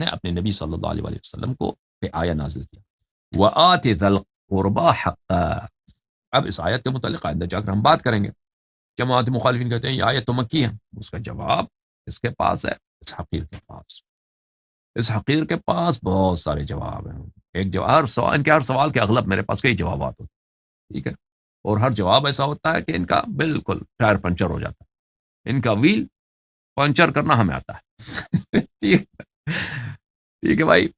نے اپنے نبی صلی اللہ علیہ وسلم کو پہ آیا نازل کیا وَآتِ ذَا الْقُرْبَى حَقًّا. اب اس آیت کے متعلق آئندہ جا کر ہم بات کریں گے. جماعت مخالفین کہتے ہیں یہ آیت تو مکی ہے. اس کا جواب اس کے پاس ہے، اس حقیر کے پاس. اس حقیر کے پاس بہت سارے جواب ہیں. ایک جواب ہر سوال، ان کے ہر سوال کے اغلب میرے پاس کئی جوابات ہوتے ہیں، ٹھیک ہے. اور ہر جواب ایسا ہوتا ہے کہ ان کا بالکل ٹائر پنچر ہو جاتا ہے. ان کا ویل پنچر کرنا ہمیں آتا ہے. ٹھیک ہے بھائی.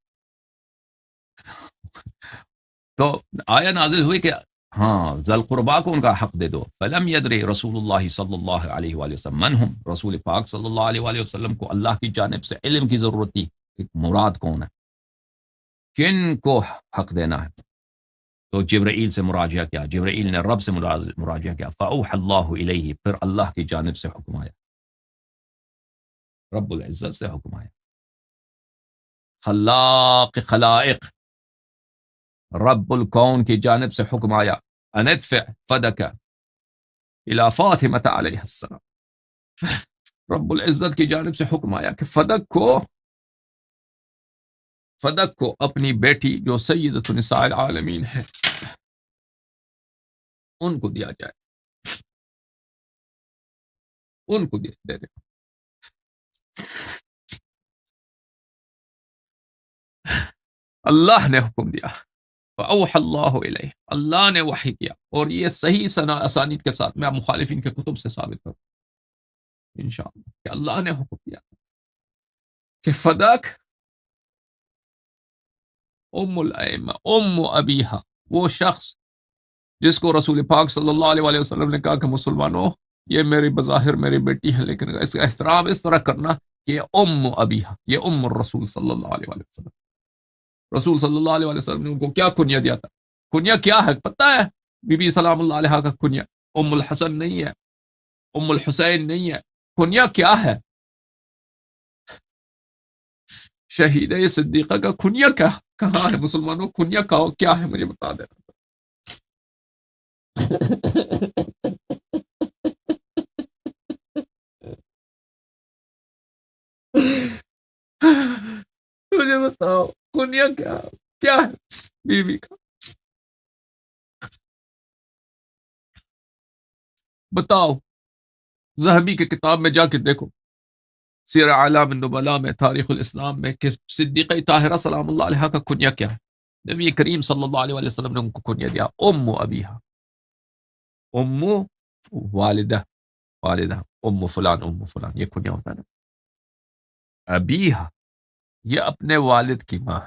تو آیا نازل ہوئی کہ ہاں ذل قربا کو ان کا حق دے دو. فلم یدری رسول اللہ صلی اللہ علیہ وآلہ وسلم من ہم. رسول پاک صلی اللہ علیہ وآلہ وسلم کو اللہ کی جانب سے علم کی ضرورت تھی کہ مراد کون ہے، کن کو حق دینا ہے. تو جبرائیل سے مراجعہ کیا، جبرائیل نے رب سے مراجعہ کیا. فاوحى اللہ الیہ، پھر اللہ کی جانب سے حکم آیا، رب العزت سے حکم آیا. خلاق خلائق رب الکون کی جانب سے حکم آیا. ان ادفع فدک الی فاطمہ علیہ السلام. رب العزت کی جانب سے حکم آیا کہ فدک کو اپنی بیٹی جو سیدۃ نساء العالمین ہے ان کو دیا جائے، ان کو دے دے. اللہ نے حکم دیا. فاوحى اللہ الیہ، اللہ نے وحی کیا. اور یہ صحیح اسانید کے ساتھ میں آپ مخالفین کے کتب سے ثابت کروں انشاءاللہ کہ اللہ نے حکم دیا کہ فدک ام الائمہ ام ابیہا، وہ شخص جس کو رسول پاک صلی اللہ علیہ وسلم نے کہا کہ مسلمانوں یہ میری بظاہر میری بیٹی ہے، لیکن اس کا احترام اس طرح کرنا کہ یہ ام ابیہا، یہ ام الرسول صلی اللہ علیہ وسلم. رسول صلی اللہ علیہ وسلم نے ان کو کیا کنیا دیا تھا؟ کنیا کیا ہے پتہ ہے؟ بی بی سلام اللہ علیہ کا کنیا ام الحسن نہیں ہے، ام الحسین نہیں ہے. کنیا کیا ہے؟ شہید صدیقہ کا کنیا کہاں ہے؟ مسلمانوں کنیا کیا ہے مجھے بتا دینا. مجھے بتاؤ کنیا کیا ہے بیوی کا؟ بتاؤ. ذہبی کی کتاب میں جا کے دیکھو، سیر اعلام النبلاء میں، تاریخ الاسلام میں، کہ صدیقہ طاہرہ سلام اللہ علیہ کا کنیا کیا ہے. نبی کریم صلی اللہ علیہ وسلم نے ان کو کنیا دیا ام ابیہا، ام والدہ ام فلان یہ کنیا ہوتا ہے نا. ابیہا یہ اپنے والد کی ماں ہے،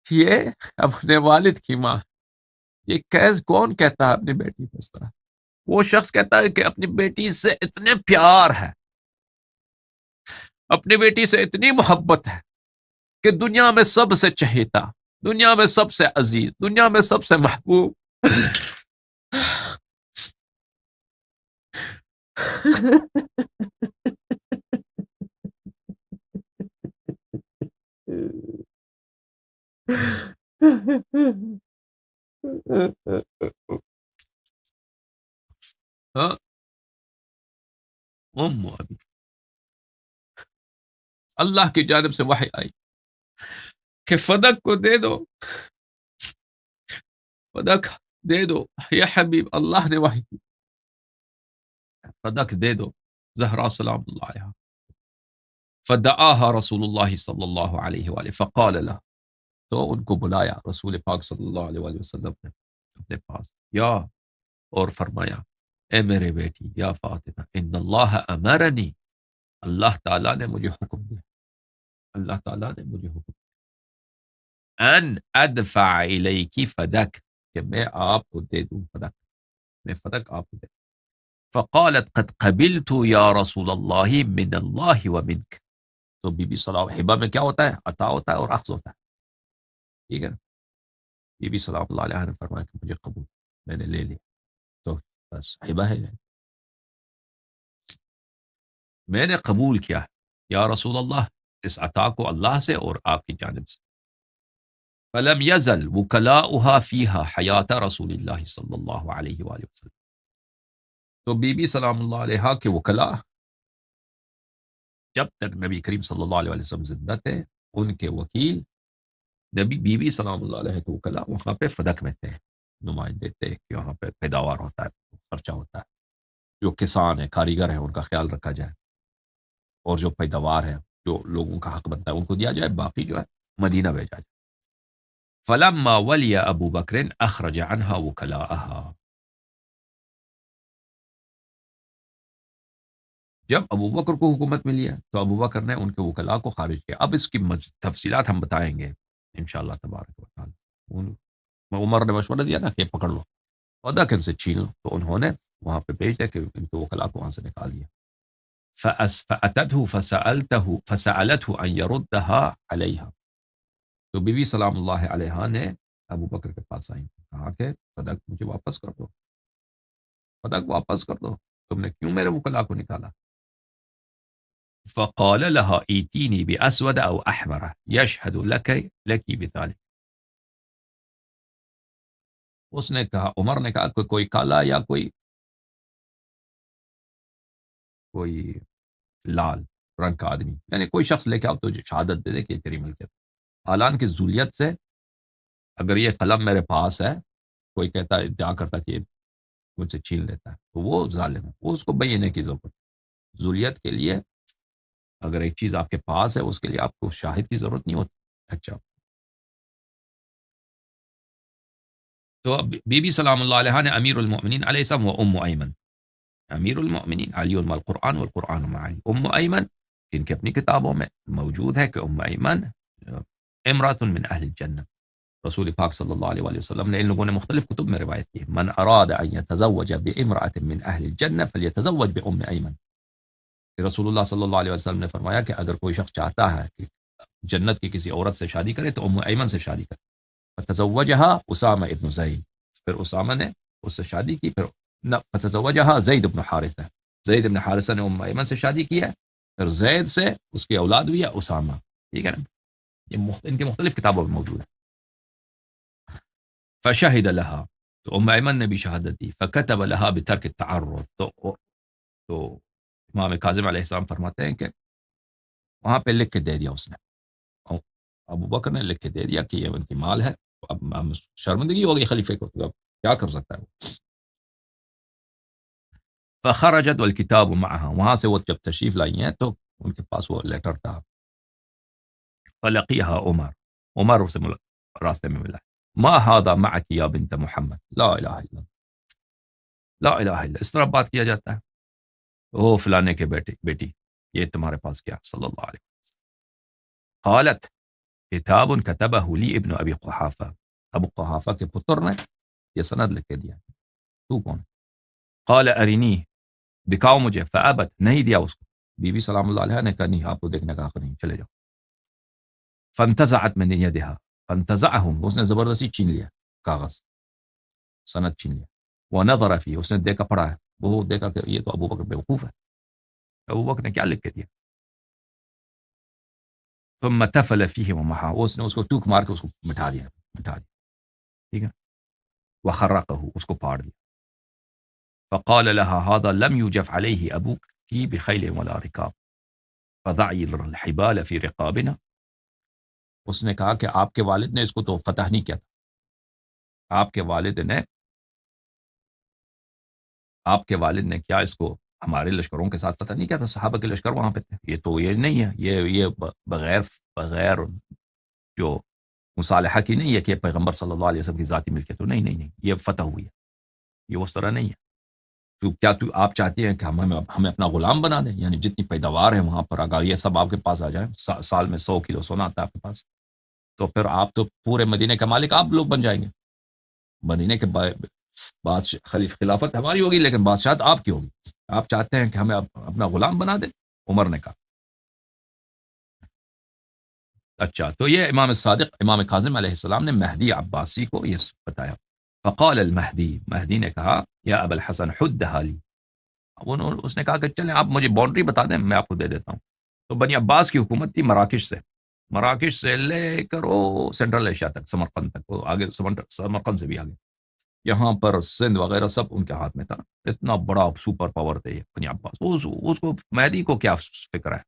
یہ اپنے والد کی ماں. یہ کون کہتا ہے اپنی بیٹی کو اس طرح؟ وہ شخص کہتا ہے کہ اپنی بیٹی سے اتنے پیار ہے، اپنی بیٹی سے اتنی محبت ہے کہ دنیا میں سب سے چہیتا، دنیا میں سب سے عزیز، دنیا میں سب سے محبوب ہاں ام ابی. اللہ کی جانب سے وحی آئی کہ فدک کو دے دو، فدک دے دو یا حبیب. اللہ نے وحی کی فدک دے دو زہرا سلام اللہ علیہ. فدعاها رسول اللہ صلی اللہ علیہ وآلہ فقال لها، تو ان کو بلایا رسول پاک صلی اللہ علیہ وآلہ وسلم نے اپنے پاس، یا اور فرمایا اے میرے بیٹی یا فاطمہ، ان اللہ امرنی، اللہ تعالیٰ نے مجھے حکم دیا، اللہ تعالیٰ نے مجھے حکم دیا ان ادفع الیکی فدک، کہ میں آپ کو دے دوں فدک، میں فدک آپ کو دے. فقالت قد قبلت یا رسول اللہ من اللہ ومنک. تو بی بی سلام ہبہ میں کیا ہوتا ہے؟ عطا ہوتا ہے اور اخذ ہوتا ہے، ٹھیک ہے نا. بی بی سلام اللہ علیہ نے فرمایا کہ مجھے قبول، میں نے لے لیا. تو بس ہبہ ہے، میں نے قبول کیا ہے یا رسول اللہ، اس عطا کو اللہ سے اور آپ کی جانب سے. فلم یزل وکلاؤها فیہا حیات رسول اللہ صلی اللہ علیہ وآلہ وسلم. تو بی بی سلام اللہ علیہ کے وکلا جب تک نبی کریم صلی اللہ علیہ وسلم زندہ تھے ان کے وکیل نبی بی بی سلام اللہ علیہ کے وکلا وہاں پہ فدق میں تھے، نمائندے تھے کہ وہاں پہ پیداوار ہوتا ہے، خرچہ ہوتا ہے، جو کسان ہیں کاریگر ہیں ان کا خیال رکھا جائے، اور جو پیداوار ہے جو لوگوں کا حق بنتا ہے ان کو دیا جائے، باقی جو ہے مدینہ بھیجا جائے۔ فلما ولی ابو بکر اخرج عنها وکلاءها، جب ابو بکر کو حکومت ملی ہے تو ابو بکر نے ان کے وکلاء کو خارج کیا۔ اب اس کی تفصیلات ہم بتائیں گے انشاءاللہ تبارک و تعالی۔ عمر نے مشورہ دیا نا کہ پکڑ لو اور کہ ان سے چھین لو، تو انہوں نے وہاں پہ بھیج دیا کہ ان کے وکلاء کو وہاں سے نکال دیا۔ فأتته فسألته أن يردها عليها، تو بی بی سلام اللہ علیہ نے ابو بکر کے پاس آئیں، کہا کہ صدق مجھے واپس کر دو، صدق واپس کر دو، تم نے کیوں میرے وکلاء کو نکالا؟ فقال لها ایتینی بأسود او احمر یشہد لکی بذلك، اس نے کہا، عمر نے کہا کہ کوئی کالا یا کوئی لال رنگ کا آدمی، یعنی کوئی شخص لے کے آؤ تو شہادت دے دے کہ یہ تیری ملکیت۔ اعلان کی ذولیت سے اگر یہ قلم میرے پاس ہے، کوئی کہتا ہے ادعا کرتا کہ مجھ سے چھین لیتا ہے تو وہ ظالم ہے، وہ اس کو بینے کی ضرورت۔ ذولیت کے لیے اگر ایک چیز آپ کے پاس ہے اس کے لیے آپ کو شاہد کی ضرورت نہیں ہوتی۔ اچھا، تو اب بی بی سلام اللہ علیہ نے امیر المؤمنین علیہ السلام و ام ایمن، امیر المؤمنین علی مع القرآن والقرآن مع علی، ام ایمن جن کی اپنی کتابوں میں موجود ہے کہ ام ایمن امرات من اہل الجنہ، رسول پاک صلی اللہ علیہ وآلہ وسلم نے، ان لوگوں نے مختلف کتب میں روایت کی، من اراد ان يتزوج بامرأة من اہل الجنہ فلیتزوج بام ایمن، رسول اللہ صلی اللہ علیہ وسلم نے فرمایا کہ اگر کوئی شخص چاہتا ہے کہ جنت کی کسی عورت سے شادی کرے تو ام ایمن سے شادی کرے، فتزوجها اسامہ ابن زید، پھر اسامہ نے اس سے شادی کی، پھر فتزوجها زید بن حارثہ، زید بن حارثہ نے ام ایمن سے شادی کی ہے، پھر زید سے اس کی اولاد ہوئی ہے اسامہ، ٹھیک ہے نا، یہ ان کی مختلف کتابوں میں موجود ہے۔ فشہد لها، تو ام ایمن نے بھی شہادت دی، فکتب لها بترک التعرض، تو امام کاظم علیہ السلام فرماتے ہیں کہ وہاں پہ لکھ کے دے دیا اس نے، ابو بکر نے لکھ کے دے دیا کہ یہ ان کی مال ہے، اب شرمندگی ہوگی خلیفے کو، تو اب کیا کر سکتا ہے وہ۔ فخرجت والکتاب معها، وہاں سے وہ جب تشریف لائی ہیں تو ان کے پاس وہ لیٹر تھا، فلقیها عمر اسے راستے میں ملا، ما هذا معك یا بنت محمد، لا الہ الا اللہ، لا الہ الا، اس طرح بات کیا جاتا ہے، او فلانے کے بیٹی یہ تمہارے پاس کیا، صلی اللہ علیہ وسلم۔ قالت کتاب کتبہ لی ابن ابی قحافہ، ابو قحافہ کے پتر نے یہ سند لکھ کے دیا، تو کون؟ قال ارینی، دکھاؤ مجھے، فابت، نہیں دیا اس کو، بی بی سلام اللہ علیہ نے کہا نہیں، آپ کو دیکھنے کا حق نہیں، چلے جاؤ۔ فانتزعت من یدها، فانتزعهم، اس نے زبردستی چھین لیا کاغذ، سند چھین لیا، ونظر فيه، اس نے دیکھا پڑھا ہے، وہ دیکھا کہ یہ تو ابو بکر بیوقوف ہے، ابو بکر نے کیا لکھ کے دیا، ثم تفل فيه ومحا، اس نے اس کو ٹوک مار کے اس کو مٹا دیا، ٹھیک ہے، وخرقه، اس کو پاڑ دیا، فقال لها هذا لم يجف عليه ابوك بخيل ولا ركاب فضعي الحبال في رقابنا، اس نے کہا کہ آپ کے والد نے اس کو تو فتح نہیں کیا تھا، آپ کے والد نے کیا اس کو ہمارے لشکروں کے ساتھ فتح نہیں کیا تھا، صحابہ کے لشکر وہاں پہ تھے، یہ تو یہ نہیں ہے، یہ بغیر جو مصالحہ کی نہیں ہے کہ پیغمبر صلی اللہ علیہ وسلم کی ذاتی ملکیت، تو نہیں، یہ فتح ہوئی ہے، یہ اس طرح نہیں ہے، تو کیا آپ چاہتے ہیں کہ ہمیں اپنا غلام بنا دیں، یعنی جتنی پیداوار ہے وہاں پر اگر یہ سب آپ کے پاس آ جائیں، سال میں 100 کلو سونا آتا ہے آپ کے پاس، تو پھر آپ تو پورے مدینے کا مالک آپ لوگ بن جائیں گے، مدینے کے خلافت ہماری ہوگی لیکن بادشاہت آپ کی ہوگی، آپ چاہتے ہیں کہ ہمیں اپنا غلام بنا دیں، عمر نے کہا۔ اچھا، تو یہ امام صادق، امام کاظم علیہ السلام نے مہدی عباسی کو یہ بتایا، فقال المہدی، مہدی نے کہا یا ابا الحسن حدھا لی، اس نے کہا کہ چلیں آپ مجھے باؤنڈری بتا دیں، میں آپ کو دے دیتا ہوں۔ تو بنی عباس کی حکومت تھی مراکش سے لے کر وہ سینٹرل ایشیا تک، سمرقند تک، وہ آگے سمرقند سے بھی آگے، یہاں پر سندھ وغیرہ سب ان کے ہاتھ میں تھا، اتنا بڑا سپر پاور تھے یہ بنی عباس، اس کو مہدی کو کیا فکر ہے،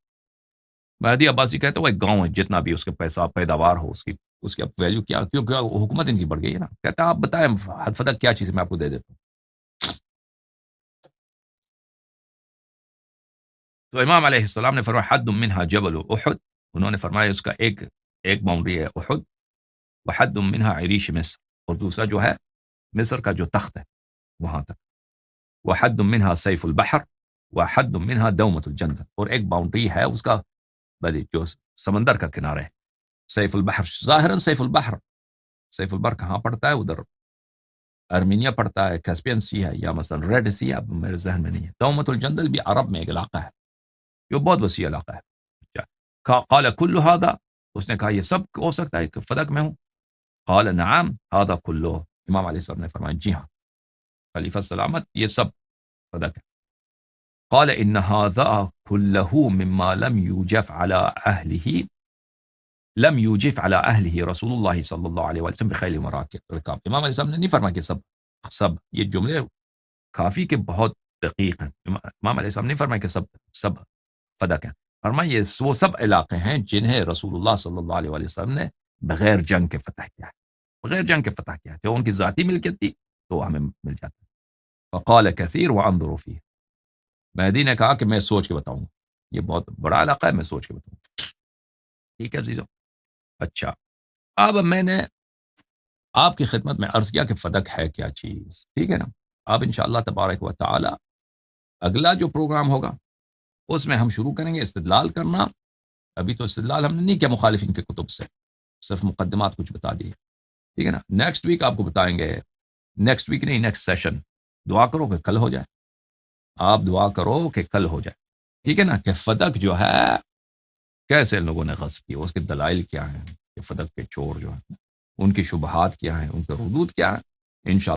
مہدی عباسی کہتے وہ ایک گاؤں ہے، جتنا بھی اس کے پیسہ پیداوار ہو اس کی اب ویلیو کیا، کیونکہ حکومت ان کی بڑھ گئی ہے نا. کہتا ہے آپ بتائیں حد فتق کیا چیز ہے، میں آپ کو دے دیتا ہوں. تو امام علیہ السلام نے فرمایا حد منها جبل احد، انہوں نے فرمایا اس کا ایک باؤنڈری ہے احد، وحد منها عریش مصر، اور دوسرا جو ہے مصر کا جو تخت ہے وہاں تک، وحد منها سیف البحر، وحد منها دومة الجندل، اور ایک باؤنڈری ہے اس کا جو سمندر کا کنارہ ہے. سیف البحر ظاہراً سیف البحر کہاں پڑتا ہے؟ ادھر ارمینیا پڑتا ہے، کیسپین سی ہے، یا مثلا ریڈ سی ہے، اب میرے ذہن میں نہیں ہے. دومة الجندل بھی عرب میں ایک علاقہ ہے، جو بہت وسیع علاقہ ہے. قال كل هذا، اس نے کہا یہ سب ہو سکتا ہے کہ فدق میں ہوں؟ قال نعم هذا كله، امام علیہ السلام نے فرمایا جی ہاں خلیفہ سلامت یہ سب فدق ہے. قال ان هذا كله مما لم يوجف على اهله رسول اللہ صلی اللہ علیہ وسلم بخیل رکاب. امام علیہ السلام نے نہیں فرمایا کہ سب یہ جملے کافی کے بہت دقیق ہیں. امام علیہ السلام نے فرمایا کہ سب فدق ہیں، فرمایا یہ وہ سب علاقے ہیں جنہیں رسول اللہ صلی اللہ علیہ وسلم نے بغیر جنگ کے فتح کیا ہے، بغیر جنگ کے فتح کیا ہے. جو ان کی ذاتی ملکیت تھی تو ہمیں مل جاتا ہے. فقال كثير وانظروا فيه، مہدی نے کہا کہ میں سوچ کے بتاؤں گا، یہ بہت بڑا علاقہ ہے، میں سوچ کے بتاؤں گا. ٹھیک ہے عزیزو. اچھا، اب میں نے آپ کی خدمت میں عرض کیا کہ فدق ہے کیا چیز، ٹھیک ہے نا. اب انشاءاللہ تبارک و تعالی اگلا جو پروگرام ہوگا اس میں ہم شروع کریں گے استدلال کرنا. ابھی تو استدلال ہم نے نہیں کیا مخالفین کے کتب سے، صرف مقدمات کچھ بتا دیے، ٹھیک ہے نا. نیکسٹ ویک آپ کو بتائیں گے، نیکسٹ ویک نہیں نیکسٹ سیشن. دعا کرو کہ کل ہو جائے، آپ دعا کرو کہ کل ہو جائے، ٹھیک ہے نا. کہ فدق جو ہے کیسے لوگوں نے غصب کیا، اس کے دلائل کیا ہیں، کہ فدق کے چور جو ہیں ان کی شبہات کیا ہیں، ان کے ردود کیا ہیں. انشاءاللہ